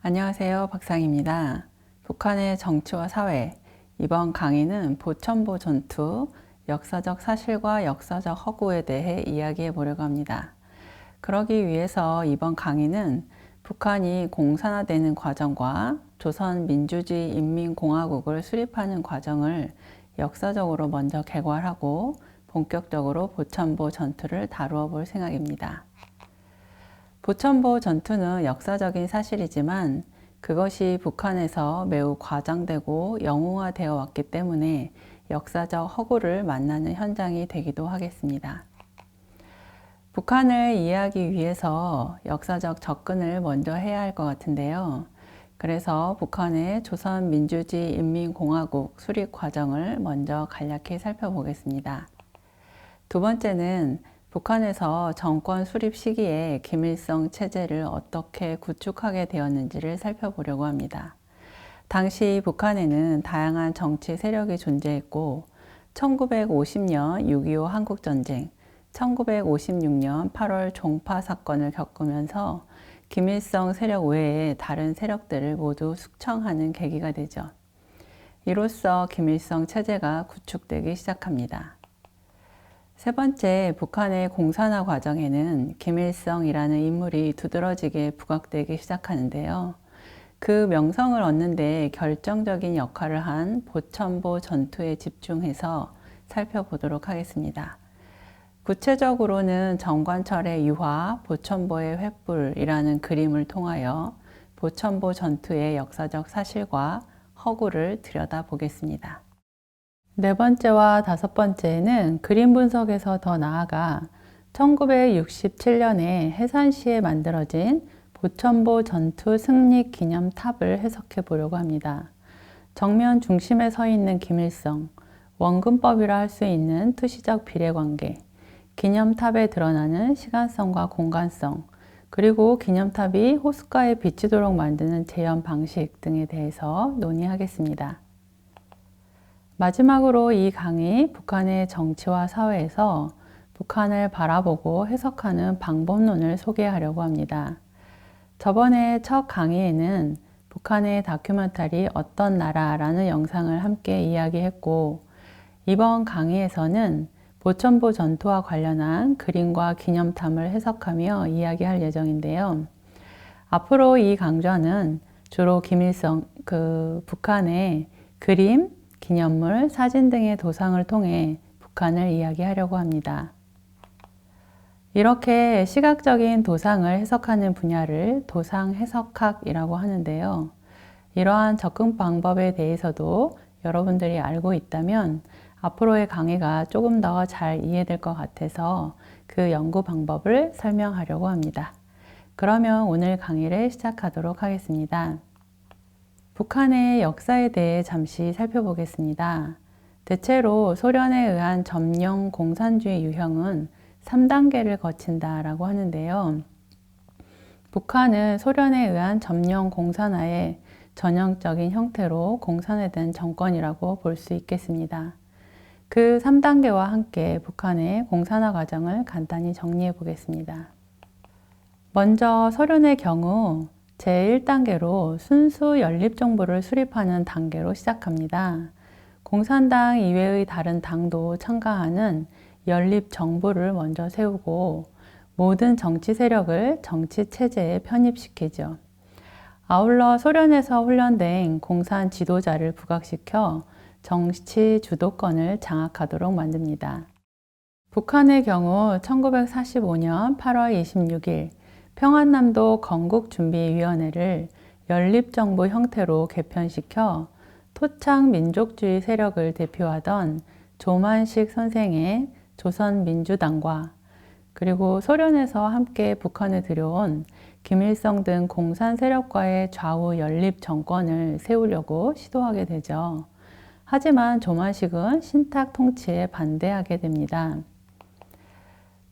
안녕하세요. 박상입니다. 북한의 정치와 사회. 이번 강의는 보천보 전투, 역사적 사실과 역사적 허구에 대해 이야기해 보려고 합니다. 그러기 위해서 이번 강의는 북한이 공산화되는 과정과 조선민주주의 인민공화국을 수립하는 과정을 역사적으로 먼저 개괄하고 본격적으로 보천보 전투를 다루어 볼 생각입니다. 보천보 전투는 역사적인 사실이지만 그것이 북한에서 매우 과장되고 영웅화되어 왔기 때문에 역사적 허구를 만나는 현장이 되기도 하겠습니다. 북한을 이해하기 위해서 역사적 접근을 먼저 해야 할 것 같은데요. 그래서 북한의 조선민주주의 인민공화국 수립 과정을 먼저 간략히 살펴보겠습니다. 두 번째는 북한에서 정권 수립 시기에 김일성 체제를 어떻게 구축하게 되었는지를 살펴보려고 합니다. 당시 북한에는 다양한 정치 세력이 존재했고 1950년 6.25 한국전쟁, 1956년 8월 종파 사건을 겪으면서 김일성 세력 외에 다른 세력들을 모두 숙청하는 계기가 되죠. 이로써 김일성 체제가 구축되기 시작합니다. 세 번째, 북한의 공산화 과정에는 김일성이라는 인물이 두드러지게 부각되기 시작하는데요. 그 명성을 얻는 데 결정적인 역할을 한 보천보 전투에 집중해서 살펴보도록 하겠습니다. 구체적으로는 정관철의 유화, 보천보의 횃불이라는 그림을 통하여 보천보 전투의 역사적 사실과 허구를 들여다보겠습니다. 네 번째와 다섯 번째는 그림 분석에서 더 나아가 1967년에 해산시에 만들어진 보천보 전투 승리 기념탑을 해석해 보려고 합니다. 정면 중심에 서 있는 김일성, 원근법이라 할 수 있는 투시적 비례관계, 기념탑에 드러나는 시간성과 공간성, 그리고 기념탑이 호숫가에 비치도록 만드는 재현 방식 등에 대해서 논의하겠습니다. 마지막으로 이 강의 북한의 정치와 사회에서 북한을 바라보고 해석하는 방법론을 소개하려고 합니다. 저번에 첫 강의에는 북한의 다큐멘터리 어떤 나라라는 영상을 함께 이야기했고 이번 강의에서는 보천보 전투와 관련한 그림과 기념탑을 해석하며 이야기할 예정인데요. 앞으로 이 강좌는 주로 김일성, 북한의 그림, 기념물, 사진 등의 도상을 통해 북한을 이야기하려고 합니다. 이렇게 시각적인 도상을 해석하는 분야를 도상 해석학이라고 하는데요. 이러한 접근 방법에 대해서도 여러분들이 알고 있다면 앞으로의 강의가 조금 더 잘 이해될 것 같아서 그 연구 방법을 설명하려고 합니다. 그러면 오늘 강의를 시작하도록 하겠습니다. 북한의 역사에 대해 잠시 살펴보겠습니다. 대체로 소련에 의한 점령 공산주의 유형은 3단계를 거친다라고 하는데요. 북한은 소련에 의한 점령 공산화의 전형적인 형태로 공산화된 정권이라고 볼 수 있겠습니다. 그 3단계와 함께 북한의 공산화 과정을 간단히 정리해 보겠습니다. 먼저 소련의 경우 제1단계로 순수 연립정부를 수립하는 단계로 시작합니다. 공산당 이외의 다른 당도 참가하는 연립정부를 먼저 세우고 모든 정치 세력을 정치 체제에 편입시키죠. 아울러 소련에서 훈련된 공산 지도자를 부각시켜 정치 주도권을 장악하도록 만듭니다. 북한의 경우 1945년 8월 26일 평안남도 건국준비위원회를 연립정부 형태로 개편시켜 토착 민족주의 세력을 대표하던 조만식 선생의 조선민주당과 그리고 소련에서 함께 북한에 들여온 김일성 등 공산 세력과의 좌우 연립 정권을 세우려고 시도하게 되죠. 하지만 조만식은 신탁 통치에 반대하게 됩니다.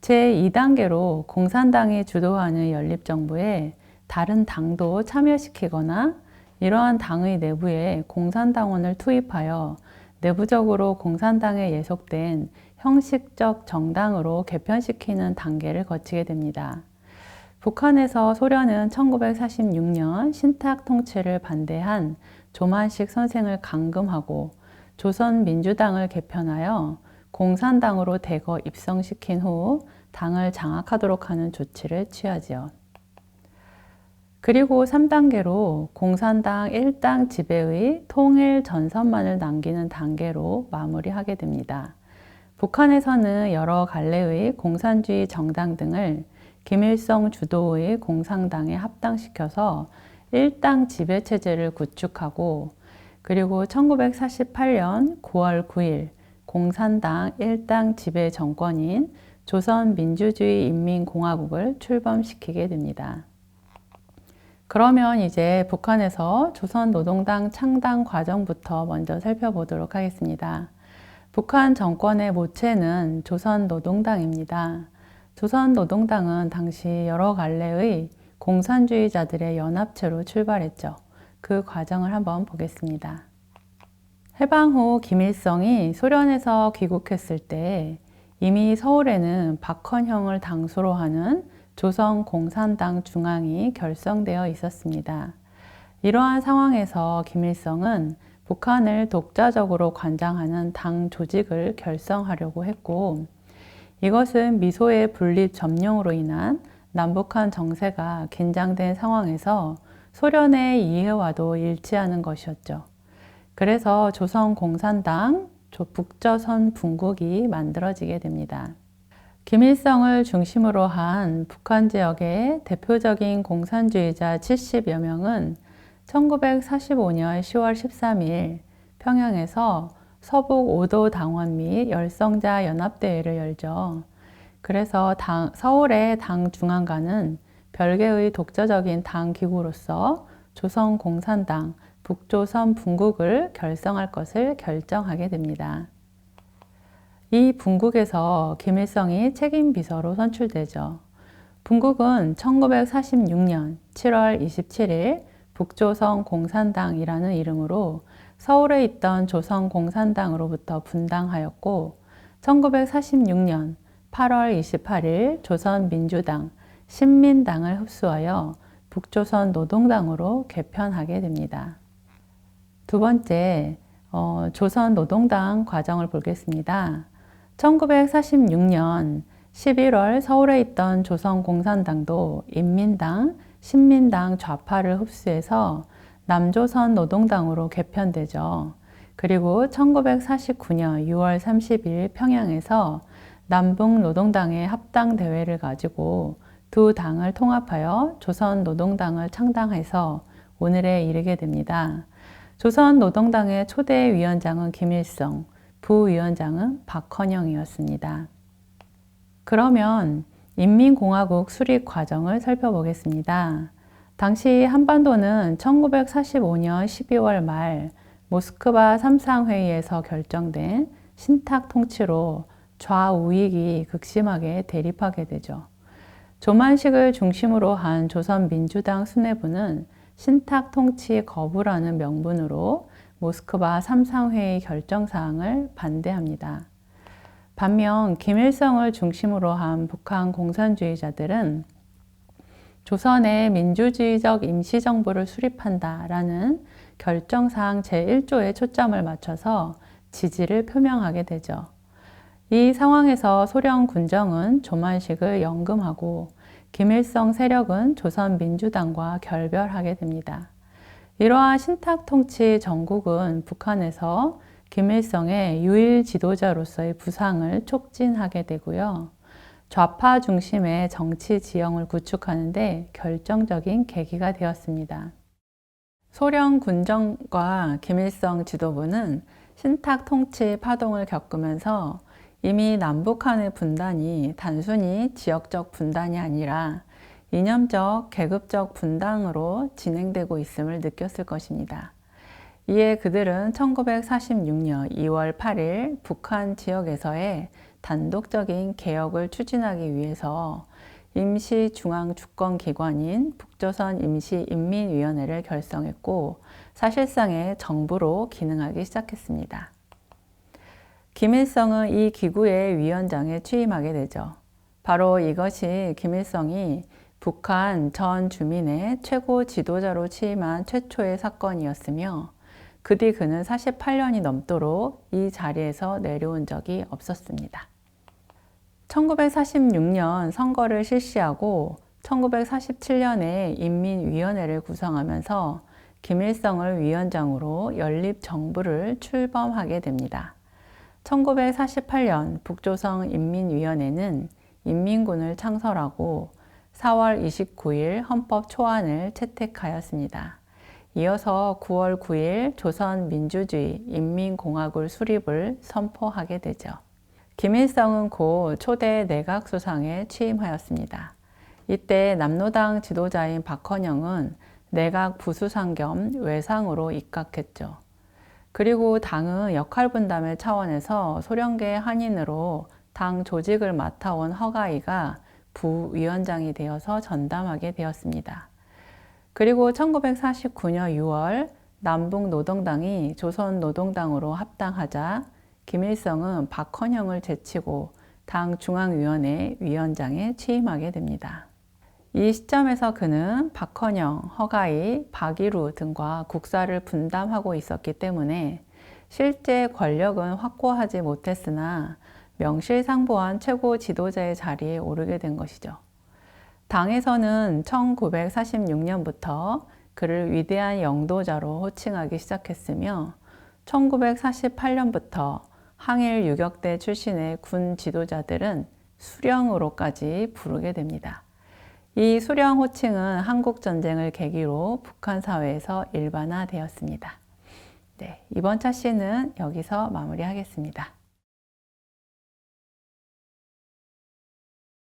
제2단계로 공산당이 주도하는 연립정부에 다른 당도 참여시키거나 이러한 당의 내부에 공산당원을 투입하여 내부적으로 공산당에 예속된 형식적 정당으로 개편시키는 단계를 거치게 됩니다. 북한에서 소련은 1946년 신탁 통치를 반대한 조만식 선생을 감금하고 조선민주당을 개편하여 공산당으로 대거 입성시킨 후 당을 장악하도록 하는 조치를 취하지요. 그리고 3단계로 공산당 1당 지배의 통일 전선만을 남기는 단계로 마무리하게 됩니다. 북한에서는 여러 갈래의 공산주의 정당 등을 김일성 주도의 공산당에 합당시켜서 1당 지배체제를 구축하고 그리고 1948년 9월 9일 공산당 1당 지배 정권인 조선민주주의인민공화국을 출범시키게 됩니다. 그러면 이제 북한에서 조선노동당 창당 과정부터 먼저 살펴보도록 하겠습니다. 북한 정권의 모체는 조선노동당입니다. 조선노동당은 당시 여러 갈래의 공산주의자들의 연합체로 출발했죠. 그 과정을 한번 보겠습니다. 해방 후 김일성이 소련에서 귀국했을 때 이미 서울에는 박헌형을 당수로 하는 조선공산당 중앙이 결성되어 있었습니다. 이러한 상황에서 김일성은 북한을 독자적으로 관장하는 당 조직을 결성하려고 했고 이것은 미소의 분립 점령으로 인한 남북한 정세가 긴장된 상황에서 소련의 이해와도 일치하는 것이었죠. 그래서 조선공산당, 북조선 분국이 만들어지게 됩니다. 김일성을 중심으로 한 북한 지역의 대표적인 공산주의자 70여 명은 1945년 10월 13일 평양에서 서북 5도 당원 및 열성자 연합대회를 열죠. 그래서 서울의 당 중앙관은 별개의 독자적인 당 기구로서 조선공산당, 북조선 분국을 결성할 것을 결정하게 됩니다. 이 분국에서 김일성이 책임 비서로 선출되죠. 분국은 1946년 7월 27일 북조선 공산당이라는 이름으로 서울에 있던 조선공산당으로부터 분당하였고 1946년 8월 28일 조선민주당, 신민당을 흡수하여 북조선 노동당으로 개편하게 됩니다. 두 번째, 조선노동당 과정을 보겠습니다. 1946년 11월 서울에 있던 조선공산당도 인민당, 신민당 좌파를 흡수해서 남조선 노동당으로 개편되죠. 그리고 1949년 6월 30일 평양에서 남북노동당의 합당대회를 가지고 두 당을 통합하여 조선노동당을 창당해서 오늘에 이르게 됩니다. 조선노동당의 초대 위원장은 김일성, 부위원장은 박헌영이었습니다. 그러면 인민공화국 수립 과정을 살펴보겠습니다. 당시 한반도는 1945년 12월 말 모스크바 삼상회의에서 결정된 신탁 통치로 좌우익이 극심하게 대립하게 되죠. 조만식을 중심으로 한 조선민주당 수뇌부는 신탁 통치 거부라는 명분으로 모스크바 삼상회의 결정사항을 반대합니다. 반면 김일성을 중심으로 한 북한 공산주의자들은 조선의 민주주의적 임시정부를 수립한다라는 결정사항 제1조에 초점을 맞춰서 지지를 표명하게 되죠. 이 상황에서 소련 군정은 조만식을 연금하고 김일성 세력은 조선민주당과 결별하게 됩니다. 이러한 신탁 통치 정국은 북한에서 김일성의 유일 지도자로서의 부상을 촉진하게 되고요. 좌파 중심의 정치 지형을 구축하는 데 결정적인 계기가 되었습니다. 소련 군정과 김일성 지도부는 신탁 통치 파동을 겪으면서 이미 남북한의 분단이 단순히 지역적 분단이 아니라 이념적, 계급적 분당으로 진행되고 있음을 느꼈을 것입니다. 이에 그들은 1946년 2월 8일 북한 지역에서의 단독적인 개혁을 추진하기 위해서 임시중앙주권기관인 북조선 임시인민위원회를 결성했고 사실상의 정부로 기능하기 시작했습니다. 김일성은 이 기구의 위원장에 취임하게 되죠. 바로 이것이 김일성이 북한 전 주민의 최고 지도자로 취임한 최초의 사건이었으며 그 뒤 그는 48년이 넘도록 이 자리에서 내려온 적이 없었습니다. 1946년 선거를 실시하고 1947년에 인민위원회를 구성하면서 김일성을 위원장으로 연립정부를 출범하게 됩니다. 1948년 북조선 인민위원회는 인민군을 창설하고 4월 29일 헌법 초안을 채택하였습니다. 이어서 9월 9일 조선민주주의 인민공화국 수립을 선포하게 되죠. 김일성은 곧 초대 내각수상에 취임하였습니다. 이때 남로당 지도자인 박헌영은 내각 부수상 겸 외상으로 입각했죠. 그리고 당의 역할 분담의 차원에서 소련계 한인으로 당 조직을 맡아온 허가이가 부위원장이 되어서 전담하게 되었습니다. 그리고 1949년 6월 남북노동당이 조선노동당으로 합당하자 김일성은 박헌영을 제치고 당 중앙위원회 위원장에 취임하게 됩니다. 이 시점에서 그는 박헌영, 허가이, 박일우 등과 국사를 분담하고 있었기 때문에 실제 권력은 확보하지 못했으나 명실상부한 최고 지도자의 자리에 오르게 된 것이죠. 당에서는 1946년부터 그를 위대한 영도자로 호칭하기 시작했으며 1948년부터 항일 유격대 출신의 군 지도자들은 수령으로까지 부르게 됩니다. 이 수령 호칭은 한국전쟁을 계기로 북한 사회에서 일반화되었습니다. 네, 이번 차시는 여기서 마무리하겠습니다.